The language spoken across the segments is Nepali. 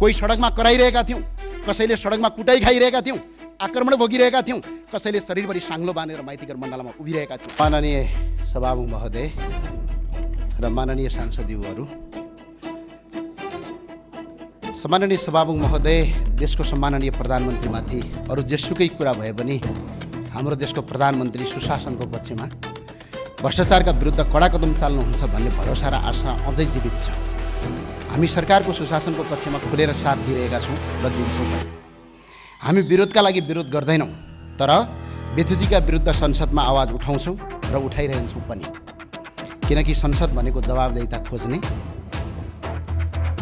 कोही सडकमा कराइरहेका थियौँ, कसैले सडकमा कुटाइ खाइरहेका थियौँ, आक्रमण भोगिरहेका थियौँ, कसैले शरीरभरि साङ्लो बाँधेर माइतीघर मण्डलमा उभिरहेका थियौँ। माननीय सभामुख महोदय र माननीय सांसदज्यूहरू, सम्माननीय सभामुख महोदय, देशको सम्माननीय प्रधानमन्त्रीमाथि अरू जेसुकै कुरा भए पनि हाम्रो देशको प्रधानमन्त्री सुशासनको पक्षमा भ्रष्टाचारका विरुद्ध कडा कदम चाल्नुहुन्छ भन्ने भरोसा र आशा अझै जीवित छ। हामी सरकारको सुशासनको पक्षमा खुलेर साथ दिइरहेका छौँ र दिन्छौँ पनि। हामी विरोधका लागि विरोध गर्दैनौँ, तर बेथुतीका विरुद्ध संसदमा आवाज उठाउँछौँ र उठाइरहन्छौँ पनि। किनकि संसद भनेको जवाबदेहिता खोज्ने,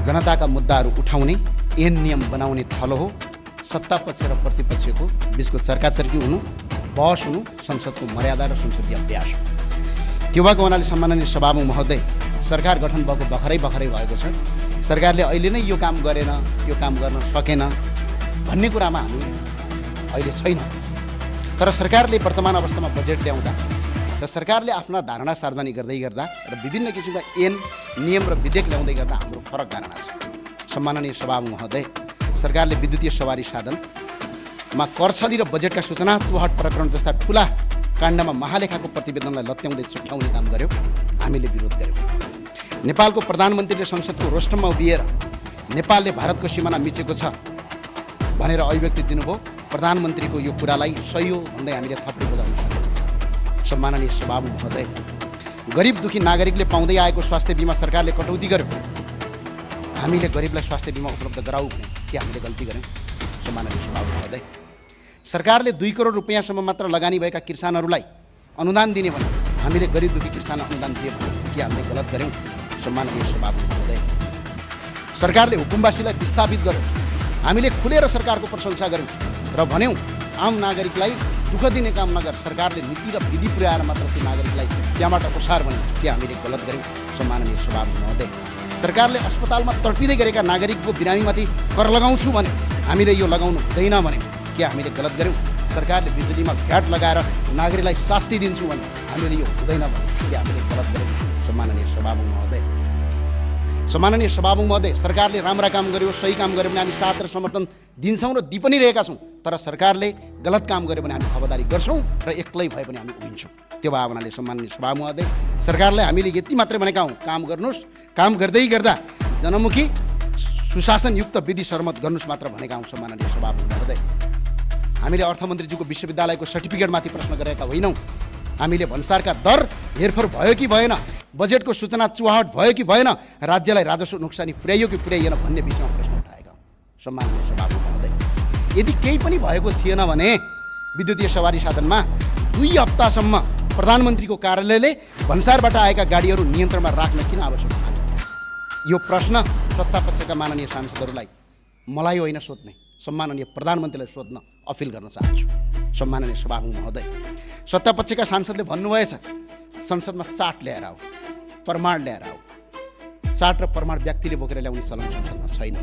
जनताका मुद्दाहरू उठाउने, ऐन नियम बनाउने थलो हो। सत्ता पक्ष र प्रतिपक्षको बिचको चर्काचर्की हुनु, बहस हुनु संसदको मर्यादा र संसदीय अभ्यास हो। त्यो भएको हुनाले सम्माननीय सभामुख महोदय, सरकार गठन भएको भर्खरै भएको छ। सरकारले अहिले नै यो काम गरेन, यो काम गर्न सकेन भन्ने कुरामा हामी अहिले छैनौँ। तर सरकारले वर्तमान अवस्थामा बजेट ल्याउँदा र सरकारले आफ्ना धारणा सार्वजनिक गर्दै गर्दा र विभिन्न किसिमका ऐन नियम र विधेयक ल्याउँदै गर्दा हाम्रो फरक धारणा छ। सम्माननीय सभामुख महोदय, सरकारले विद्युतीय सवारी साधनमा करछली र बजेटका सूचना चुहाट प्रकरण जस्ता ठुला काण्डमा महालेखाको प्रतिवेदनलाई लत्याउँदै चुट्याउने काम गर्यो। हामीले विरोध गर्यौँ। नेपालको प्रधानमन्त्रीले संसदको रोस्टममा उभिएर नेपालले भारतको सिमाना मिचेको छ भनेर अभिव्यक्ति दिनुभयो। प्रधानमन्त्रीको यो कुरालाई सही हो भन्दै हामीले थप्पी बजाउन सक्यौँ। सम्माननीय सभामुख महोदय, गरिब दुखी नागरिकले पाउँदै आएको स्वास्थ्य बिमा सरकारले कटौती गर्यो। हामीले गरिबलाई स्वास्थ्य बिमा उपलब्ध गराऊ भने के हामीले गल्ती गर्यौँ? सम्माननीय सभामुख महोदय, सरकारले 2 करोड रुपियाँसम्म मात्र लगानी भएका किसानहरूलाई अनुदान दिने भने हामीले गरिब दुखी किसान अनुदान दिए भने के हामीले गलत गर्यौँ? सम्माननीय सभामुख महोदय, सरकारले हुकुमवासीलाई विस्थापित गर्यो। हामीले खुलेर सरकारको प्रशंसा गर्यौँ र भन्यौँ आम नागरिकलाई दुःख दिने काम नगर, सरकारले नीति र विधि पुर्याएर मात्र त्यो नागरिकलाई त्यहाँबाट ओसार भन्यो। के हामीले गलत गर्यौँ? सम्माननीय सभामुख महोदय, सरकारले अस्पतालमा तडपिँदै गरेका नागरिकको बिरामीमाथि कर लगाउँछु भने हामीले यो लगाउनु हुँदैन भन्यौँ। के हामीले गलत गर्यौँ? सरकारले बिजुलीमा भ्याट लगाएर नागरिकलाई शास्ति दिन्छु भने हामीले यो हुँदैन भने के हामीले गलत गर्यौँ? सम्माननीय सभामुख महोदय, सम्माननीय सभामुख महोदय, सरकारले राम्रा काम गर्यो, सही काम गर्यो भने हामी साथ र समर्थन दिन्छौँ र दि पनि रहेका छौँ। तर सरकारले गलत काम गर्यो भने हामी खबरदारी गर्छौँ र एक्लै भए पनि हामी उभिन्छौँ। त्यो भावनाले सम्माननीय सभामुख महोदय, सरकारलाई हामीले यति मात्रै भनेका हौँ, काम गर्नुहोस्, काम गर्दै गर्दा जनमुखी सुशासनयुक्त विधि सर्मत गर्नुहोस् मात्र भनेका हौँ। सम्माननीय सभामुख महोदय, हामीले अर्थमन्त्रीज्यूको विश्वविद्यालयको सर्टिफिकेटमाथि प्रश्न गरेका होइनौँ। हामीले भन्सारका दर हेरफेर भयो कि भएन, बजेटको सूचना चुहाट भयो कि भएन, राज्यलाई राजस्व नोक्सानी पुर्याइयो कि पुर्याइएन भन्ने विषयमा प्रश्न उठाएका हौँ। सम्माननीय सभामुख महोदय, यदि केही पनि भएको थिएन भने विद्युतीय सवारी साधनमा 2 हप्तासम्म प्रधानमन्त्रीको कार्यालयले भन्सारबाट आएका गाडीहरू नियन्त्रणमा राख्न किन आवश्यक छ? यो प्रश्न सत्तापक्षका माननीय सांसदहरूलाई मलाई होइन सोध्ने, सम्माननीय प्रधानमन्त्रीलाई सोध्न अपिल गर्न चाहन्छु। सम्माननीय सभामुख महोदय, सत्तापक्षका सांसदले भन्नुभएछ संसदमा चार्ट ल्याएर आऊ, प्रमाण ल्याएर आऊ। चार्ट र प्रमाण व्यक्तिले बोकेर ल्याउने चलन संसदमा छैन,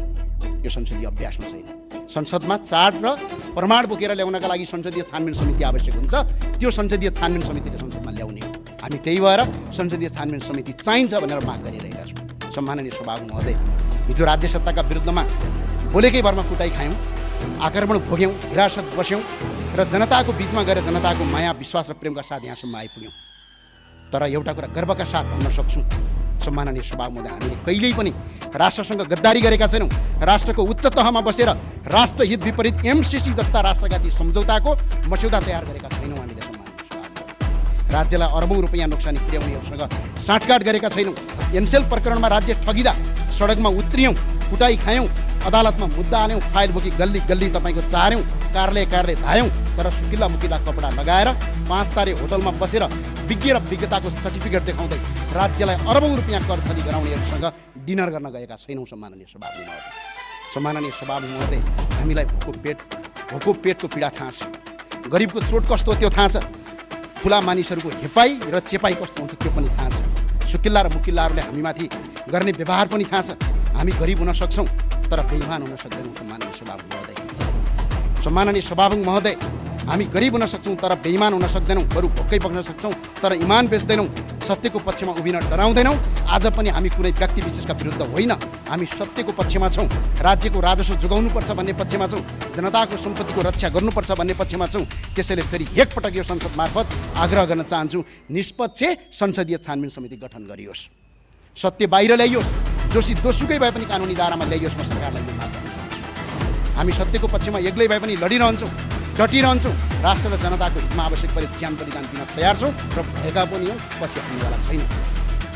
यो संसदीय अभ्यासमा छैन। संसदमा चार्ट र प्रमाण बोकेर ल्याउनका लागि संसदीय छानबिन समिति आवश्यक हुन्छ। त्यो संसदीय छानबिन समितिले संसदमा ल्याउने हो। हामी त्यही भएर संसदीय छानबिन समिति चाहिन्छ भनेर माग गरिरहेका छौँ। सम्माननीय सभामुख महोदय, हिजो राज्य सत्ताका विरुद्धमा बोलेकै भरमा कुटाइ खायौँ, आक्रमण भोग्यौँ, हिरासत बस्यौँ र जनताको बिचमा गएर जनताको माया विश्वास र प्रेमका साथ यहाँसम्म आइपुग्यौँ। तर एउटा कुरा गर्वका साथ भन्न सक्छौँ, सम्माननीय सभामुख महोदय, हामीले कहिल्यै पनि राष्ट्रसँग गद्दारी गरेका छैनौँ। राष्ट्रको उच्च तहमा बसेर राष्ट्रहित विपरीत MCC जस्ता राष्ट्रघाती सम्झौताको मस्यौदा तयार गरेका छैनौँ हामीले। सम्माननीय सभामुख, राज्यलाई अरबौँ रुपियाँ नोक्सानी पुर्याउनेहरूसँग साँठगाँठ गरेका छैनौँ। एनसेल प्रकरणमा राज्य ठगिँदा सडकमा उत्रियौँ, कुटाइ खायौँ, अदालतमा मुद्दा हाल्यौँ, फाइल बोकी गल्ली गल्ली तपाईँको चार्यौँ, कार्यालय धायौँ। तर सुकिल्ला मुकिल्ला कपडा लगाएर 5 तारे होटलमा बसेर विज्ञ र विज्ञताको सर्टिफिकेट देखाउँदै राज्यलाई अरबौँ रुपियाँ कर छली गराउनेहरूसँग डिनर गर्न गएका छैनौँ। सम्माननीय सभामुख महोदय, सम्माननीय सभामुख महोदय, हामीलाई भोको पेटको पीडा थाहा छ, गरिबको चोट कस्तो हो त्यो थाहा छ, ठुला मानिसहरूको हेपाई र चेपाई कस्तो हुन्छ त्यो पनि थाहा छ, सुकिल्ला र मुकिल्लाहरूले हामीमाथि गर्ने व्यवहार पनि थाहा छ। हामी गरिब हुन सक्छौँ तर बेइमान हुन सक्दैनौँ। सम्माननीय सभामुख महोदय, सम्माननीय सभामुख महोदय, हामी गरिब हुन सक्छौँ तर बेइमान हुन सक्दैनौँ, बरु भोकै बग्न सक्छौँ तर इमान बेच्दैनौँ। सत्यको पक्षमा उभिन डराउँदैनौँ। आज पनि हामी कुनै व्यक्ति विशेषका विरुद्ध होइन, हामी सत्यको पक्षमा छौँ। राज्यको राजस्व जोगाउनुपर्छ भन्ने पक्षमा छौँ, जनताको सम्पत्तिको रक्षा गर्नुपर्छ भन्ने पक्षमा छौँ। त्यसैले फेरि एकपटक यो संसद मार्फत आग्रह गर्न चाहन्छु, निष्पक्ष संसदीय छानबिन समिति गठन गरियोस्, सत्य बाहिर ल्याइयोस्, दोषीकै भए पनि कानुनी दायरामा ल्याइयोस्। म सरकारलाई यो माग गर्न चाहन्छु। हामी सत्यको पक्षमा एक्लै भए पनि लडिरहन्छौँ, डटिरहन्छौँ। राष्ट्र र जनताको हितमा आवश्यक परे ज्यान बलिदान दिन तयार छौँ र भएका पनि हौँ, पछि हट्नेवाला छैन।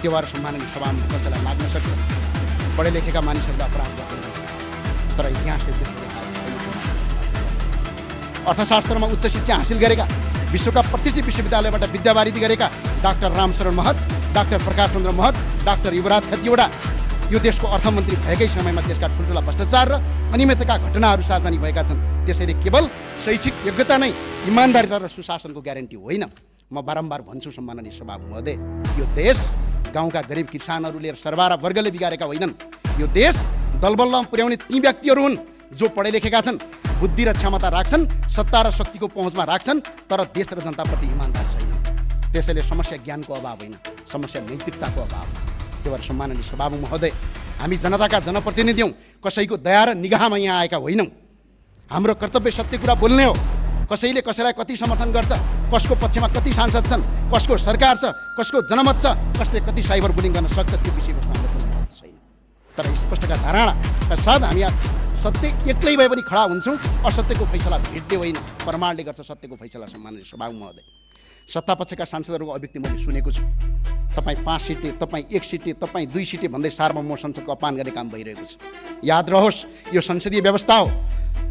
त्यो भएर सम्माननीय सभामा कसैलाई लाग्न सक्छ पढे लेखेका मानिसहरूले अपराध गर्दैन, तर इतिहासले त्यस्तो देखाएको छैन। अर्थशास्त्रमा उच्च शिक्षा हासिल गरेका, विश्वका प्रतिष्ठित विश्वविद्यालयबाट विद्यावारिधि गरेका डाक्टर रामशरण महत, डाक्टर प्रकाश चन्द्र महत, डाक्टर युवराज खतिवडा यो देशको अर्थमन्त्री भएकै समयमा देशका ठुल्ठुला भ्रष्टाचार र अनियमितताका घटनाहरू सार्वजनिक भएका छन्। त्यसैले केवल शैक्षिक योग्यता नै इमान्दारिता र सुशासनको ग्यारेन्टी होइन। म बारम्बार भन्छु सम्माननीय सभापति महोदय, यो देश गाउँका गरिब किसानहरू लिएर सरबारा वर्गले बिगारेका होइनन्। यो देश दलबलमा पुर्याउने ती व्यक्तिहरू हुन् जो पढे लेखेका छन्, बुद्धि र क्षमता राख्छन्, सत्ता र शक्तिको पहुँचमा राख्छन्, तर देश र जनताप्रति इमान्दार छैन। त्यसैले समस्या ज्ञानको अभाव होइन, समस्या नैतिकताको अभाव। त्यो भएर सम्माननीय सभापति महोदय, हामी जनताका जनप्रतिनिधि हौँ, कसैको दया र निगाहमा यहाँ आएका होइनौँ। हाम्रो कर्तव्य सत्य कुरा बोल्ने हो। कसैले कसैलाई कति समर्थन गर्छ, कसको पक्षमा कति सांसद छन्, कसको सरकार छ, कसको जनमत छ, कसले कति साइबर बुलिङ गर्न सक्छ, त्यो विषयवस्तु हाम्रो पनि छैन। तर स्पष्टका धारणाका साथ हामी सत्य एक्लै भए पनि खडा हुन्छौँ। असत्यको फैसला भेट्दै होइन, प्रमाणले गर्छ सत्यको फैसला। सम्माननीय सभापति महोदय, सत्तापक्षका सांसदहरूको अभिव्यक्ति मैले सुनेको छु। तपाईँ 5 सिटे, तपाईँ 1 सिटे, तपाईँ 2 सिटे भन्दै सार्वभौम संसदको अपमान गर्ने काम भइरहेको छ। याद रहोस्, यो संसदीय व्यवस्था हो,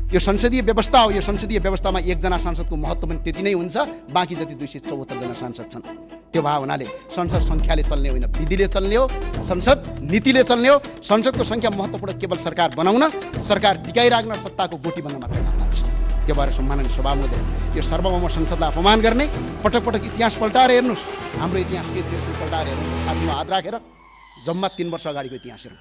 यो संसदीय व्यवस्था हो। यो संसदीय व्यवस्थामा एकजना सांसदको महत्त्व पनि त्यति नै हुन्छ, बाँकी जति 274 जना सांसद छन्। त्यो भए हुनाले संसद सङ्ख्याले चल्ने होइन, विधिले चल्ने हो, संसद नीतिले चल्ने हो। संसदको सङ्ख्या महत्त्वपूर्ण केवल सरकार बनाउन, सरकार टिकाइराख्न, सत्ताको गोटी बन्न मात्र काम लाग्छ। त्यो भएर सम्माननीय सभापति महोदय, यो सार्वभौम संसदलाई अपमान गर्ने, पटक पटक इतिहास पल्टाएर हेर्नुहोस्। हाम्रो इतिहास के थियो पल्टाएर हेर्नुहोस्, छातीमा हात राखेर जम्मा 3 वर्ष अगाडिको इतिहास हेरौँ।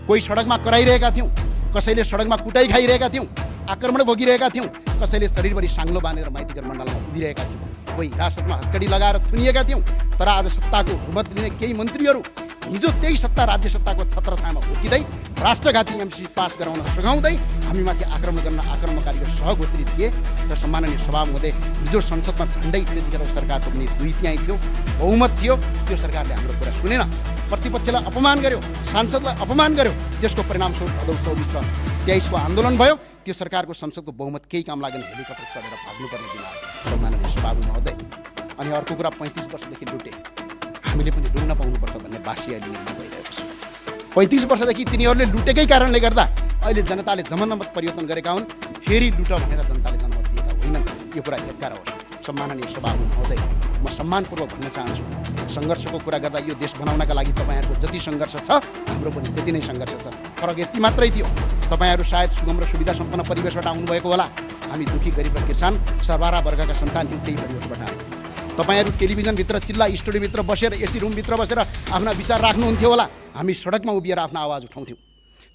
कोही सडकमा कराइरहेका थियौँ, कसैले सडकमा कुटाइ खाइरहेका थियौँ, आक्रमण भोगिरहेका थियौँ, कसैले शरीरभरि साङ्लो बाँधेर माइतीघर मण्डलमा उभिरहेका थियौँ, कोही हिरासतमा हत्कडी लगाएर थुनिएका थियौँ। तर आज सत्ताको हुकुमत लिने केही मन्त्रीहरू हिजो त्यही सत्ता राज्य सत्ताको छत्रछायामा हुर्किँदै राष्ट्रघाती एमसी पास गराउन सघाउँदै हामीमाथि आक्रमण गर्न आक्रमणकारीको सहगोत्री थिए। र सम्माननीय सभापति महोदय, हिजो संसदमा झन्डै त्यतिखेर सरकारको पनि 2/3 थियो, बहुमत थियो। त्यो सरकारले हाम्रो कुरा सुनेन, प्रतिपक्षलाई अपमान गर्यो, सांसदलाई अपमान गर्यो। त्यसको परिणामस्वरूप भदौ 24 र 23 को आन्दोलन भयो। त्यो सरकारको संसदको बहुमत केही काम लागेन, हेलिकप्टर चढेर भाग्नुपर्ने दिन आयो सम्माननीय सभापति महोदय। अनि अर्को कुरा, 35 वर्षदेखि लुटे, हामीले पनि रुन्न पाउनुपर्छ भन्ने बासी अहिले निर्णय भइरहेको छ। 35 वर्षदेखि तिनीहरूले लुटेकै कारणले गर्दा अहिले जनताले जनमत परिवर्तन गरेका हुन्। फेरि लुट भनेर जनताले जनमत दिएका होइनन्। यो कुरा हेक्कार होस्। सम्माननीय सभापति महोदय, म सम्मानपूर्वक भन्न चाहन्छु, सङ्घर्षको कुरा गर्दा यो देश बनाउनका लागि तपाईँहरूको जति सङ्घर्ष छ, हाम्रो पनि त्यति नै सङ्घर्ष छ। फरक यति मात्रै थियो, तपाईँहरू सायद सुगम र सुविधा सम्पन्न परिवेशबाट आउनुभएको होला। हामी दुखी गरिब र किसान सरबारा वर्गका सन्तान थियौँ, त्यही परिवेशबाट आयो। तपाईँहरू टेलिभिजनभित्र, चिल्ला स्टुडियोभित्र बसेर, एसी रुमभित्र बसेर आफ्ना विचार राख्नुहुन्थ्यो होला, हामी सडकमा उभिएर आफ्नो आवाज उठाउँथ्यौँ।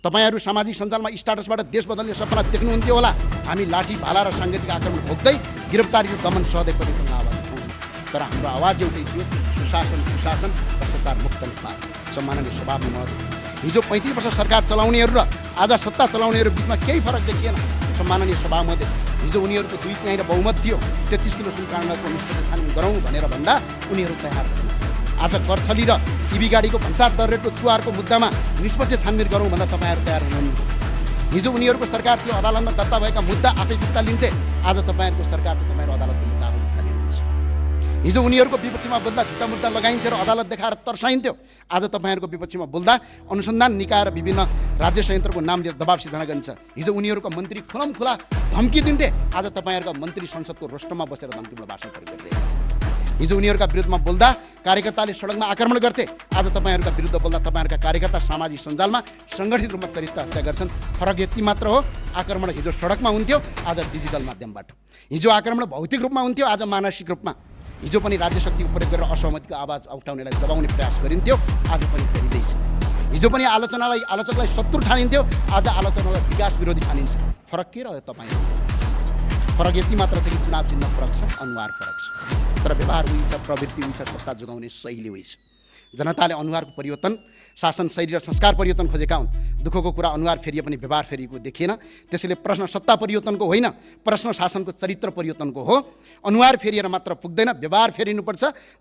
तपाईँहरू सामाजिक सञ्जालमा स्टाटसबाट देश बदल्ने सपना देख्नुहुन्थ्यो होला, हामी लाठी भाला र साङ्गीतिक आक्रमण भोग्दै गिरफ्तारी र दमन सहदै परिवर्तनको आवाज उठाउँथ्यौँ। तर हाम्रो आवाज एउटै थियो, सुशासन, सुशासन, भ्रष्टाचार मुक्त नेपाल। सम्माननीय सभापति महोदय, हिजो 35 वर्ष सरकार चलाउनेहरू र आज सत्ता चलाउनेहरू बिचमा केही फरक देखिएन। सम्माननीय सभापति महोदय, हिजो उनीहरूको 2/3 बहुमत थियो, 33 किलो सुन काण्डको निष्पत्ति छानबिन गरौँ भनेर भन्दा उनीहरू तयार थिएन। आज करछली र टिभी गाडीको भन्सार दर रेटको चुहारको मुद्दामा निष्पत्ति छानबिन गरौँ भन्दा तपाईँहरू तयार हुनुहुन्न। हिजो उनीहरूको सरकार थियो, अदालतमा दर्ता भएका मुद्दा आफै फिर्ता लिन्थे। आज तपाईँहरूको सरकार छ, तपाईँहरू अदालतको मुद्दा आफै फिर्ता लिनुहुन्छ। हिजो उनीहरूको विपक्षमा बोल्दा झुट्टा मुद्दा लगाइन्थ्यो र अदालत देखाएर तर्साइन्थ्यो। आज तपाईँहरूको विपक्षमा बोल्दा अनुसन्धान निकाय र विभिन्न राज्य संयन्त्रको नाम लिएर दबाब सिर्जना गरिन्छ। हिजो उनीहरूको मन्त्री खुलमखुला धम्की दिन्थे, आज तपाईँहरूका मन्त्री संसदको रोस्टरमा बसेर धम्कीमा भाषण गरिरहेका छन्। हिजो उनीहरूका विरुद्धमा बोल्दा कार्यकर्ताले सडकमा आक्रमण गर्थे, आज तपाईँहरूका विरुद्ध बोल्दा तपाईँहरूका कार्यकर्ता सामाजिक सञ्जालमा सङ्गठित रूपमा चरित्र हत्या गर्छन्। फरक यति मात्र हो, आक्रमण हिजो सडकमा हुन्थ्यो, आज डिजिटल माध्यमबाट। हिजो आक्रमण भौतिक रूपमा हुन्थ्यो, आज मानसिक रूपमा। हिजो पनि राज्य शक्तिको प्रयोग गरेर असहमतिको आवाज उठाउनेलाई दबाउने प्रयास गरिन्थ्यो, आज पनि गरिँदैछ। हिजो पनि आलोचकलाई शत्रु ठानिन्थ्यो, आज आलोचनालाई विकास विरोधी ठानिन्छ। फरक के रह्यो तपाईँ? फरक यति मात्र छ कि चुनाव चिन्ह फरक छ, अनुहार फरक छ, तर व्यवहार उही छ, प्रवृत्ति उही छ, सत्ता जोगाउने शैली उही छ। जनताले अनुहारको परिवर्तन, शासन शैली र संस्कार परिवर्तन खोजेका हुन्। दुःखको कुरा अनुहार फेरिए पनि व्यवहार फेरिएको देखिएन। त्यसैले प्रश्न सत्ता परिवर्तनको होइन, प्रश्न शासनको चरित्र परिवर्तनको हो। अनुहार फेरिएर मात्र पुग्दैन, व्यवहार फेरिनुपर्छ।